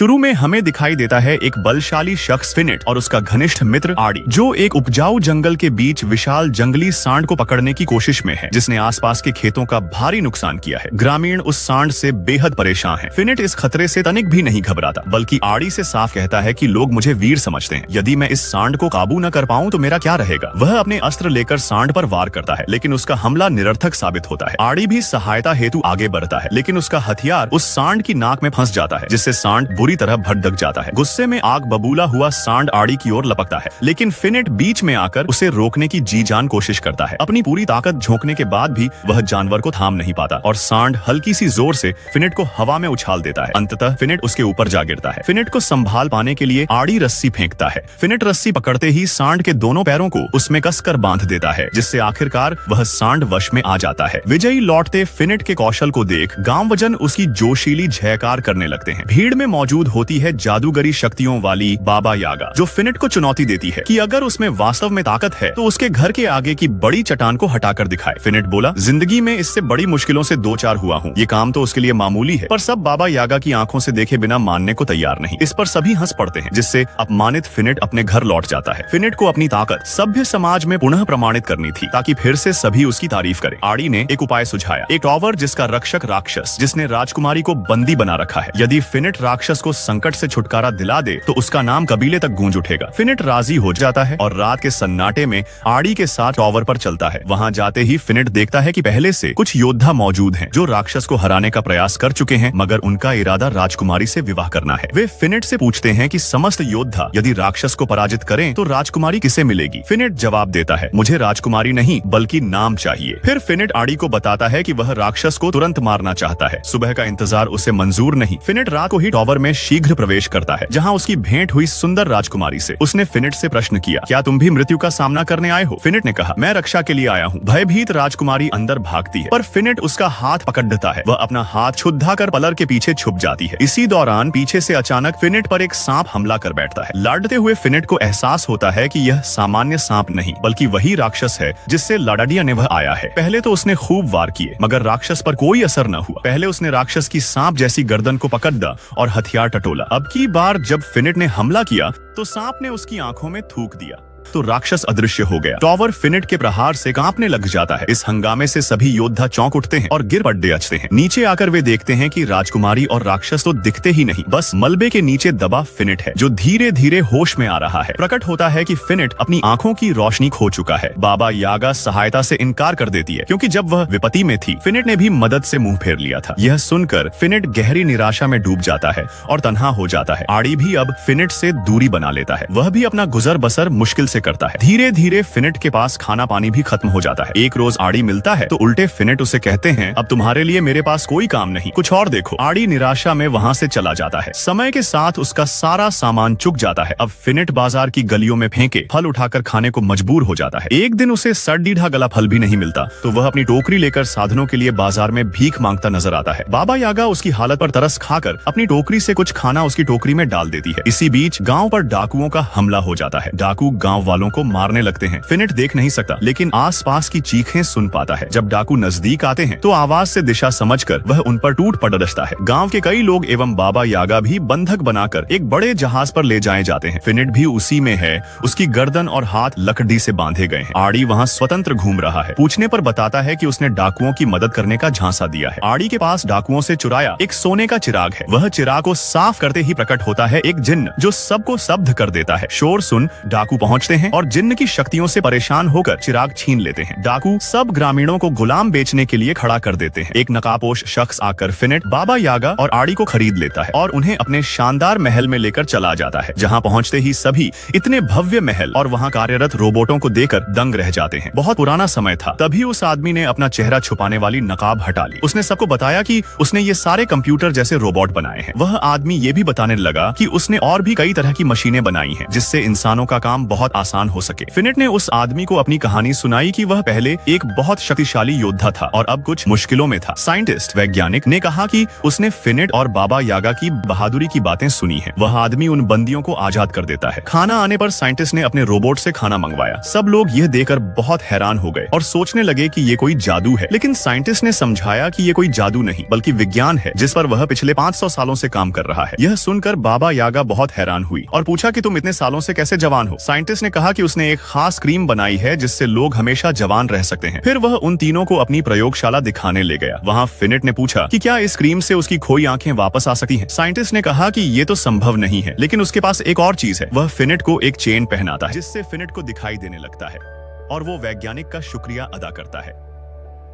शुरू में हमें दिखाई देता है एक बलशाली शख्स फिनिट और उसका घनिष्ठ मित्र आड़ी, जो एक उपजाऊ जंगल के बीच विशाल जंगली सांड को पकड़ने की कोशिश में है, जिसने आसपास के खेतों का भारी नुकसान किया है। ग्रामीण उस सांड से बेहद परेशान हैं। फिनिट इस खतरे से तनिक भी नहीं घबराता, बल्कि आड़ी से साफ कहता है कि लोग मुझे वीर समझते हैं। यदि मैं इस सांड को काबू न कर पाऊं तो मेरा क्या रहेगा। वह अपने अस्त्र लेकर सांड पर वार करता है, लेकिन उसका हमला निरर्थक साबित होता है। आड़ी भी सहायता हेतु आगे बढ़ता है, लेकिन उसका हथियार उस सांड की नाक में फंस जाता है, जिससे सांड बुरी तरह भटक जाता है। गुस्से में आग बबूला हुआ सांड आड़ी की ओर लपकता है, लेकिन फिनिट बीच में आकर उसे रोकने की जी जान कोशिश करता है। अपनी पूरी ताकत झोंकने के बाद भी वह जानवर को थाम नहीं पाता और सांड हल्की सी जोर से फिनिट को हवा में उछाल देता है। अंततः फिनिट उसके ऊपर जा गिरता है। फिनिट को संभाल पाने के लिए आड़ी रस्सी फेंकता है। फिनिट रस्सी पकड़ते ही सांड के दोनों पैरों को उसमें कसकर बांध देता है, जिससे आखिरकार वह सांड वश में आ जाता है। विजयी लौटते फिनिट के कौशल को देख गांवजन उसकी जोशीली जयकार करने लगते हैं। भीड़ में मौजूद होती है जादूगरी शक्तियों वाली बाबा यागा, जो फिनिट को चुनौती देती है कि अगर उसमें वास्तव में ताकत है तो उसके घर के आगे की बड़ी चट्टान को हटाकर दिखाए। फिनिट बोला, जिंदगी में इससे बड़ी मुश्किलों से दो चार हुआ हूँ, ये काम तो उसके लिए मामूली है। पर सब बाबा यागा की आंखों से देखे बिना मानने को तैयार नहीं। इस पर सभी हंस पड़ते हैं, जिससे अपमानित फिनिट अपने घर लौट जाता है। फिनिट को अपनी ताकत सभ्य समाज में पुनः प्रमाणित करनी थी, ताकि फिर से सभी उसकी तारीफ करें। आड़ी ने एक उपाय सुझाया, एक टॉवर जिसका रक्षक राक्षस, जिसने राजकुमारी को बंदी बना रखा है। यदि फिनिट राक्षस को संकट से छुटकारा दिला दे तो उसका नाम कबीले तक गूंज उठेगा। फिनिट राजी हो जाता है और रात के सन्नाटे में आड़ी के साथ टॉवर पर चलता है। वहां जाते ही फिनिट देखता है कि पहले से कुछ योद्धा मौजूद हैं, जो राक्षस को हराने का प्रयास कर चुके हैं, मगर उनका इरादा राजकुमारी से विवाह करना है। वे फिनिट से पूछते हैं कि समस्त योद्धा यदि राक्षस को पराजित करें तो राजकुमारी किसे मिलेगी। फिनिट जवाब देता है, मुझे राजकुमारी नहीं बल्कि नाम चाहिए। फिर फिनिट आड़ी को बताता है कि वह राक्षस को तुरंत मारना चाहता है। सुबह का इंतजार उसे मंजूर नहीं। फिनिट रात को ही टॉवर में शीघ्र प्रवेश करता है, जहाँ उसकी भेंट हुई सुंदर राजकुमारी से। उसने फिनिट से प्रश्न किया, क्या तुम भी मृत्यु का सामना करने आए हो? फिनिट ने कहा, मैं रक्षा के लिए आया हूँ। भयभीत राजकुमारी अंदर भागती है, पर फिनिट उसका हाथ पकड़ देता है। वह अपना हाथ छुद्धा कर पलर के पीछे छुप जाती है। इसी दौरान पीछे से अचानक फिनिट पर एक सांप हमला कर बैठता है। लड़ते हुए फिनिट को एहसास होता है कि यह सामान्य सांप नहीं बल्कि वही राक्षस है जिससे लड़ाडिया ने वह आया है। पहले तो उसने खूब वार किए, मगर राक्षस पर कोई असर न हुआ। पहले उसने राक्षस की सांप जैसी गर्दन को पकड़ा और हथियार टटोला। अब की बार जब फिनिट ने हमला किया तो सांप ने उसकी आंखों में थूक दिया तो राक्षस अदृश्य हो गया। टॉवर फिनिट के प्रहार से कांपने लग जाता है। इस हंगामे से सभी योद्धा चौंक उठते हैं और गिर पड़ते हैं। नीचे आकर वे देखते हैं कि राजकुमारी और राक्षस तो दिखते ही नहीं, बस मलबे के नीचे दबा फिनिट है, जो धीरे धीरे होश में आ रहा है। प्रकट होता है कि फिनिट अपनी आंखों की रोशनी खो चुका है। बाबा यागा सहायता से इनकार कर देती है, क्योंकि जब वह विपत्ति में थी फिनिट ने भी मदद से मुंह फेर लिया था। यह सुनकर फिनिट गहरी निराशा में डूब जाता है और तन्हा हो जाता है। आड़ी भी अब फिनिट से दूरी बना लेता है। वह भी अपना गुजर बसर मुश्किल से करता है। धीरे धीरे फिनिट के पास खाना पानी भी खत्म हो जाता है। एक रोज आड़ी मिलता है तो उल्टे फिनिट उसे कहते हैं, अब तुम्हारे लिए मेरे पास कोई काम नहीं, कुछ और देखो। आड़ी निराशा में वहां से चला जाता है। समय के साथ उसका सारा सामान चुक जाता है। अब फिनिट बाजार की गलियों में फेंके फल उठाकर खाने को मजबूर हो जाता है। एक दिन उसे सड़-डीढ़ा गला फल भी नहीं मिलता तो वह अपनी टोकरी लेकर साधनों के लिए बाजार में भीख मांगता नजर आता है। बाबा यागा उसकी हालत पर तरस खाकर अपनी टोकरी से कुछ खाना उसकी टोकरी में डाल देती है। इसी बीच गाँव पर डाकुओं का हमला हो जाता है। डाकू गाँव वालों को मारने लगते हैं। फिनिट देख नहीं सकता, लेकिन आसपास की चीखें सुन पाता है। जब डाकू नजदीक आते हैं तो आवाज से दिशा समझकर वह उन पर टूट पड़ता है। गांव के कई लोग एवं बाबा यागा भी बंधक बनाकर एक बड़े जहाज पर ले जाए जाते हैं। फिनिट भी उसी में है। उसकी गर्दन और हाथ लकड़ी से बांधे गए हैं। आड़ी वहां स्वतंत्र घूम रहा है। पूछने पर बताता है कि उसने डाकुओं की मदद करने का झांसा दिया है। आड़ी के पास डाकुओं से चुराया एक सोने का चिराग है। वह चिराग को साफ करते ही प्रकट होता है एक जिन्न, जो सबको स्तब्ध कर देता है। शोर सुन डाकू पहुंचते हैं और जिन्न की शक्तियों से परेशान होकर चिराग छीन लेते हैं। डाकू सब ग्रामीणों को गुलाम बेचने के लिए खड़ा कर देते हैं। एक नकाबपोश शख्स आकर फिनिट, बाबा यागा और आड़ी को खरीद लेता है और उन्हें अपने शानदार महल में लेकर चला जाता है। जहां पहुंचते ही सभी इतने भव्य महल और वहां कार्यरत रोबोटों को देखकर दंग रह जाते हैं। बहुत पुराना समय था। तभी उस आदमी ने अपना चेहरा छुपाने वाली नकाब हटा ली। उसने सबको बताया कि उसने ये सारे कंप्यूटर जैसे रोबोट बनाए हैं। वह आदमी ये भी बताने लगा कि उसने और भी कई तरह की मशीनें बनाई हैं, जिससे इंसानों का काम बहुत आसान हो सके। फिनिट ने उस आदमी को अपनी कहानी सुनाई कि वह पहले एक बहुत शक्तिशाली योद्धा था और अब कुछ मुश्किलों में था। साइंटिस्ट वैज्ञानिक ने कहा कि उसने फिनिट और बाबा यागा की बहादुरी की बातें सुनी है। वह आदमी उन बंदियों को आजाद कर देता है। खाना आने पर साइंटिस्ट ने अपने रोबोट से खाना मंगवाया। सब लोग यह देखकर बहुत हैरान हो गए और सोचने लगे कि ये कोई जादू है, लेकिन साइंटिस्ट ने समझाया कि ये कोई जादू नहीं बल्कि विज्ञान है जिस पर वह पिछले 500 सालों से काम कर रहा है। यह सुनकर बाबा यागा बहुत हैरान हुई और पूछा कि तुम इतने सालों से कैसे जवान हो। साइंटिस्ट ने कहा कि उसने एक खास क्रीम बनाई है जिससे लोग हमेशा जवान रह सकते हैं। फिर वह उन तीनों को अपनी प्रयोगशाला दिखाने ले गया। वहाँ फिनिट ने पूछा कि क्या इस क्रीम से उसकी खोई आंखें वापस आ सकती हैं। साइंटिस्ट ने कहा कि ये तो संभव नहीं है, लेकिन उसके पास एक और चीज है। वह फिनिट को एक चेन पहनाता है जिससे फिनिट को दिखाई देने लगता है और वो वैज्ञानिक का शुक्रिया अदा करता है।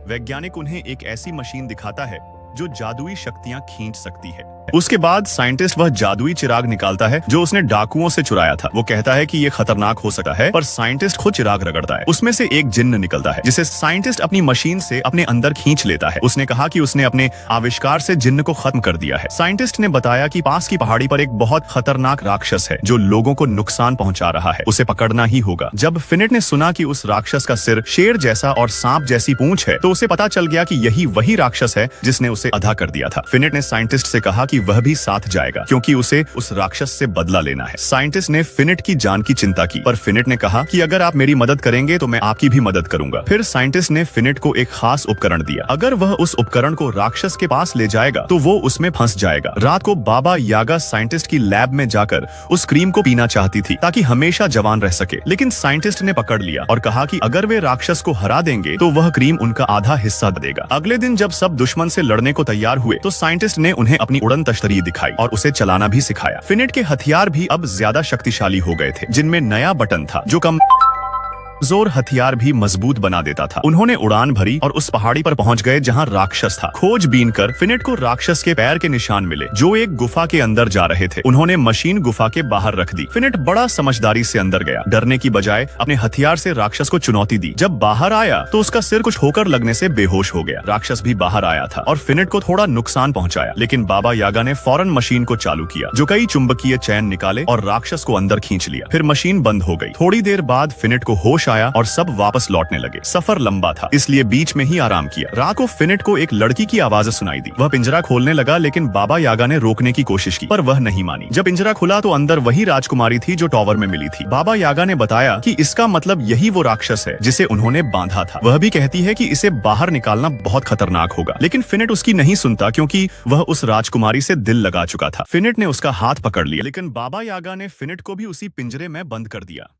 वैज्ञानिक उन्हें एक ऐसी मशीन दिखाता है जो जादुई शक्तियां खींच सकती है। उसके बाद साइंटिस्ट वह जादुई चिराग निकालता है जो उसने डाकुओं से चुराया था। वो कहता है कि ये खतरनाक हो सकता है, पर साइंटिस्ट खुद चिराग रगड़ता है। उसमें से एक जिन्न निकलता है जिसे साइंटिस्ट अपनी मशीन से अपने अंदर खींच लेता है। उसने कहा कि उसने अपने आविष्कार से जिन्न को खत्म कर दिया है। साइंटिस्ट ने बताया कि पास की पहाड़ी पर एक बहुत खतरनाक राक्षस है जो लोगों को नुकसान पहुंचा रहा है। उसे पकड़ना ही होगा। जब फिनिट ने सुना कि उस राक्षस का सिर शेर जैसा और सांप जैसी पूंछ है, तो उसे पता चल गया कि यही वही राक्षस है जिसने उसे अधा कर दिया था। फिनिट ने साइंटिस्ट से कहा कि वह भी साथ जाएगा क्योंकि उसे उस राक्षस से बदला लेना है। साइंटिस्ट ने फिनिट की जान की चिंता की, पर फिनिट ने कहा कि अगर आप मेरी मदद करेंगे तो मैं आपकी भी मदद करूंगा। फिर साइंटिस्ट ने फिनिट को एक खास उपकरण दिया। अगर वह उस उपकरण को राक्षस के पास ले जाएगा तो वो उसमें फंस जाएगा। रात को बाबा यागा साइंटिस्ट की लैब में जाकर उस क्रीम को पीना चाहती थी ताकि हमेशा जवान रह सके, लेकिन साइंटिस्ट ने पकड़ लिया और कहा कि अगर वे राक्षस को हरा देंगे तो वह क्रीम उनका आधा हिस्सा देगा। अगले दिन जब सब दुश्मन से लड़ने को तैयार हुए तो साइंटिस्ट ने उन्हें अपनी उड़न तश्तरी दिखाई और उसे चलाना भी सिखाया। फिनिट के हथियार भी अब ज्यादा शक्तिशाली हो गए थे, जिनमें नया बटन था जो कम जोर हथियार भी मजबूत बना देता था। उन्होंने उड़ान भरी और उस पहाड़ी पर पहुंच गए जहां राक्षस था। खोजबीन कर फिनिट को राक्षस के पैर के निशान मिले जो एक गुफा के अंदर जा रहे थे। उन्होंने मशीन गुफा के बाहर रख दी। फिनिट बड़ा समझदारी से अंदर गया, डरने की बजाय अपने हथियार से राक्षस को चुनौती दी। जब बाहर आया तो उसका सिर कुछ होकर लगने से बेहोश हो गया। राक्षस भी बाहर आया था और फिनिट को थोड़ा नुकसान पहुंचाया, लेकिन बाबा यागा ने फौरन मशीन को चालू किया जो कई चुंबकीय चैन निकाले और राक्षस को अंदर खींच लिया। फिर मशीन बंद हो गई। थोड़ी देर बाद फिनिट को होश आया और सब वापस लौटने लगे। सफर लंबा था, इसलिए बीच में ही आराम किया। रात को फिनिट को एक लड़की की आवाज सुनाई दी। वह पिंजरा खोलने लगा, लेकिन बाबा यागा ने रोकने की कोशिश की, पर वह नहीं मानी। जब पिंजरा खुला तो अंदर वही राजकुमारी थी जो टॉवर में मिली थी। बाबा यागा ने बताया कि इसका मतलब यही वो राक्षस है जिसे उन्होंने बांधा था। वह भी कहती है कि इसे बाहर निकालना बहुत खतरनाक होगा, लेकिन फिनिट उसकी नहीं सुनता क्योंकि वह उस राजकुमारी से दिल लगा चुका था। फिनिट ने उसका हाथ पकड़ लिया, लेकिन बाबा यागा ने फिनिट को भी उसी पिंजरे में बंद कर दिया।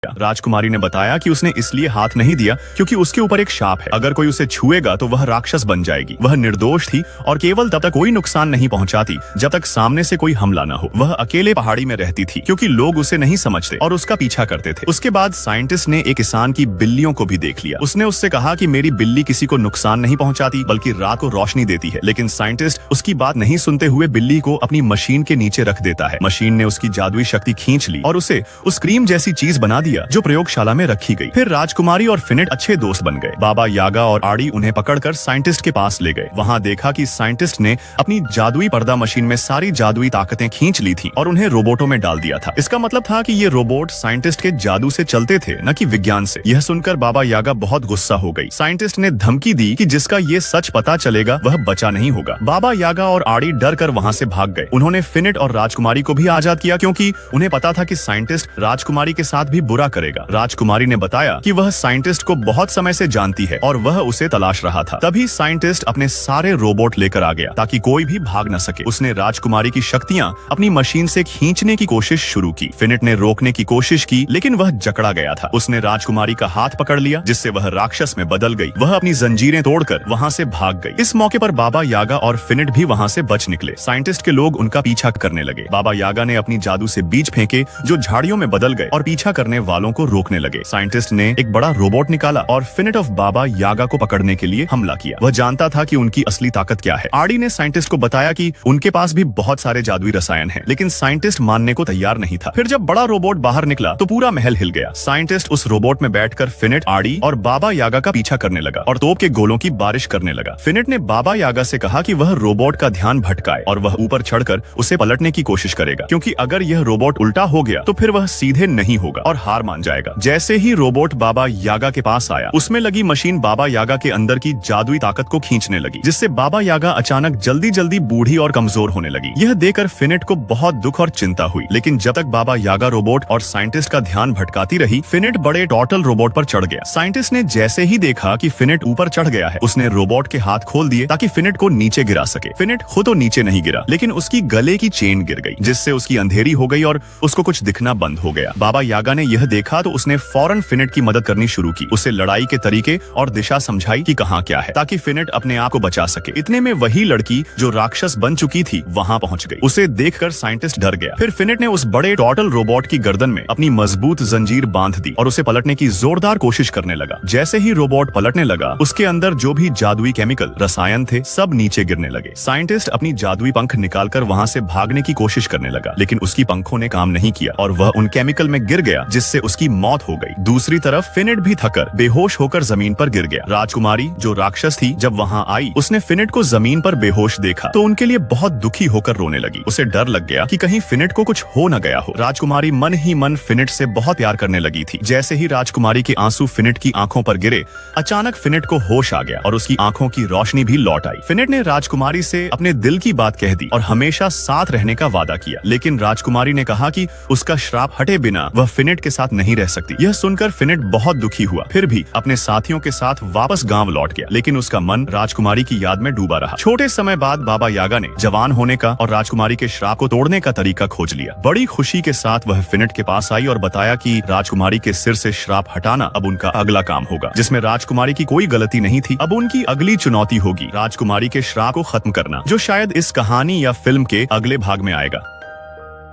राजकुमारी ने बताया कि उसने इसलिए हाथ नहीं दिया क्योंकि उसके ऊपर एक शाप है। अगर कोई उसे छुएगा तो वह राक्षस बन जाएगी। वह निर्दोष थी और केवल तब तक कोई नुकसान नहीं पहुंचाती जब तक सामने से कोई हमला न हो। वह अकेले पहाड़ी में रहती थी क्योंकि लोग उसे नहीं समझते और उसका पीछा करते थे। उसके बाद साइंटिस्ट ने एक किसान की बिल्लियों को भी देख लिया। उसने उससे कहा कि मेरी बिल्ली किसी को नुकसान नहीं पहुंचाती बल्कि रात को रोशनी देती है, लेकिन साइंटिस्ट उसकी बात नहीं सुनते हुए बिल्ली को अपनी मशीन के नीचे रख देता है। मशीन ने उसकी जादुई शक्ति खींच ली और उसे उस क्रीम जैसी चीज बना दिया जो प्रयोगशाला में रखी गई। फिर राजकुमारी और फिनिट अच्छे दोस्त बन गए। बाबा यागा और आड़ी उन्हें पकड़कर साइंटिस्ट के पास ले गए। वहां देखा कि साइंटिस्ट ने अपनी जादुई पर्दा मशीन में सारी जादुई ताकतें खींच ली थी और उन्हें रोबोटों में डाल दिया था। इसका मतलब था कि ये रोबोट साइंटिस्ट के जादू से चलते थे, न कि विज्ञान से। यह सुनकर बाबा यागा बहुत गुस्सा हो गई। साइंटिस्ट ने धमकी दी कि जिसका ये सच पता चलेगा वह बचा नहीं होगा। बाबा यागा और आड़ी डर कर वहां से भाग गए। उन्होंने फिनिट और राजकुमारी को भी आजाद किया क्योंकि उन्हें पता था कि साइंटिस्ट राजकुमारी के साथ भी बुरा करेगा। राजकुमारी ने बताया कि वह साइंटिस्ट को बहुत समय से जानती है और वह उसे तलाश रहा था। तभी साइंटिस्ट अपने सारे रोबोट लेकर आ गया ताकि कोई भी भाग न सके। उसने राजकुमारी की शक्तियां अपनी मशीन से खींचने की कोशिश शुरू की। फिनिट ने रोकने की कोशिश की, लेकिन वह जकड़ा गया था। उसने राजकुमारी का हाथ पकड़ लिया जिससे वह राक्षस में बदल गई। वह अपनी जंजीरें तोड़कर वहां से भाग गई। इस मौके पर बाबा यागा और फिनिट भी वहां से बच निकले। साइंटिस्ट के लोग उनका पीछा करने लगे। बाबा यागा ने अपनी जादू से बीज फेंके जो झाड़ियों में बदल गए और पीछा करने वालों को रोकने लगे। साइंटिस्ट ने एक बड़ा रोबोट निकाला और फिनिट ऑफ बाबा यागा को पकड़ने के लिए हमला किया। वह जानता था कि उनकी असली ताकत क्या है। आड़ी ने साइंटिस्ट को बताया कि उनके पास भी बहुत सारे जादुई रसायन हैं, लेकिन साइंटिस्ट मानने को तैयार नहीं था। फिर जब बड़ा रोबोट बाहर निकला तो पूरा महल हिल गया। साइंटिस्ट उस रोबोट में बैठकर फिनिट, आड़ी और बाबा यागा का पीछा करने लगा और तोप के गोलों की बारिश करने लगा। फिनिट ने बाबा यागा से कहा कि वह रोबोट का ध्यान भटकाए और वह ऊपर चढ़कर उसे पलटने की कोशिश करेगा, क्योंकि अगर यह रोबोट उल्टा हो गया तो फिर वह सीधे नहीं होगा और हार हार मान जाएगा। जैसे ही रोबोट बाबा यागा के पास आया, उसमें लगी मशीन बाबा यागा के अंदर की जादुई ताकत को खींचने लगी, जिससे बाबा यागा अचानक जल्दी जल्दी बूढ़ी और कमजोर होने लगी। यह देखकर फिनेट को बहुत दुख और चिंता हुई, लेकिन जब तक बाबा यागा रोबोट और साइंटिस्ट का ध्यान भटकाती रही, फिनेट बड़े टॉर्टल रोबोट पर चढ़ गया। साइंटिस्ट ने जैसे ही देखा कि फिनेट ऊपर चढ़ गया है, उसने रोबोट के हाथ खोल दिए ताकि फिनेट को नीचे गिरा सके। फिनेट खुद तो नीचे नहीं गिरा, लेकिन उसकी गले की चेन गिर गई, जिससे उसकी अंधेरी हो गई और उसको कुछ दिखना बंद हो गया। बाबा यागा ने यह देखा तो उसने फौरन फिनेट की मदद करनी शुरू की, उसे लड़ाई के तरीके और दिशा समझाई कि कहाँ क्या है, ताकि फिनेट अपने आप को बचा सके। इतने में वही लड़की जो राक्षस बन चुकी थी वहाँ पहुँच गई। उसे देखकर साइंटिस्ट डर गया। फिर फिनेट ने उस बड़े टॉर्टल रोबोट की गर्दन में अपनी मजबूत जंजीर बांध दी और उसे पलटने की जोरदार कोशिश करने लगा। जैसे ही रोबोट पलटने लगा, उसके अंदर जो भी जादुई केमिकल रसायन थे सब नीचे गिरने लगे। साइंटिस्ट अपनी जादुई पंख निकालकर वहाँ से भागने की कोशिश करने लगा, लेकिन उसकी पंखों ने काम नहीं किया और वह उन केमिकल में गिर गया, जिससे उसकी मौत हो गई। दूसरी तरफ फिनेट भी थकर बेहोश होकर जमीन पर गिर गया। राजकुमारी जो राक्षस थी जब वहाँ आई, उसने फिनेट को जमीन पर बेहोश देखा तो उनके लिए बहुत दुखी होकर रोने लगी। उसे डर लग गया कि कहीं फिनेट को कुछ हो न गया हो। राजकुमारी मन ही मन फिनेट से बहुत प्यार करने लगी थी। जैसे ही राजकुमारी के आंसू फिनेट की आंखों पर गिरे, अचानक फिनेट को होश आ गया और उसकी आंखों की रोशनी भी लौट आई। फिनेट ने राजकुमारी से अपने दिल की बात कह दी और हमेशा साथ रहने का वादा किया, लेकिन राजकुमारी ने कहा कि उसका श्राप हटे बिना वह फिनेट के साथ नहीं रह सकती। यह सुनकर फिनेट बहुत दुखी हुआ, फिर भी अपने साथियों के साथ वापस गांव लौट गया, लेकिन उसका मन राजकुमारी की याद में डूबा रहा। छोटे समय बाद बाबा यागा ने जवान होने का और राजकुमारी के श्राप को तोड़ने का तरीका खोज लिया। बड़ी खुशी के साथ वह फिनेट के पास आई और बताया कि राजकुमारी के सिर से श्राप हटाना अब उनका अगला काम होगा, जिसमें राजकुमारी की कोई गलती नहीं थी। अब उनकी अगली चुनौती होगी राजकुमारी के श्राप को खत्म करना, जो शायद इस कहानी या फिल्म के अगले भाग में आएगा।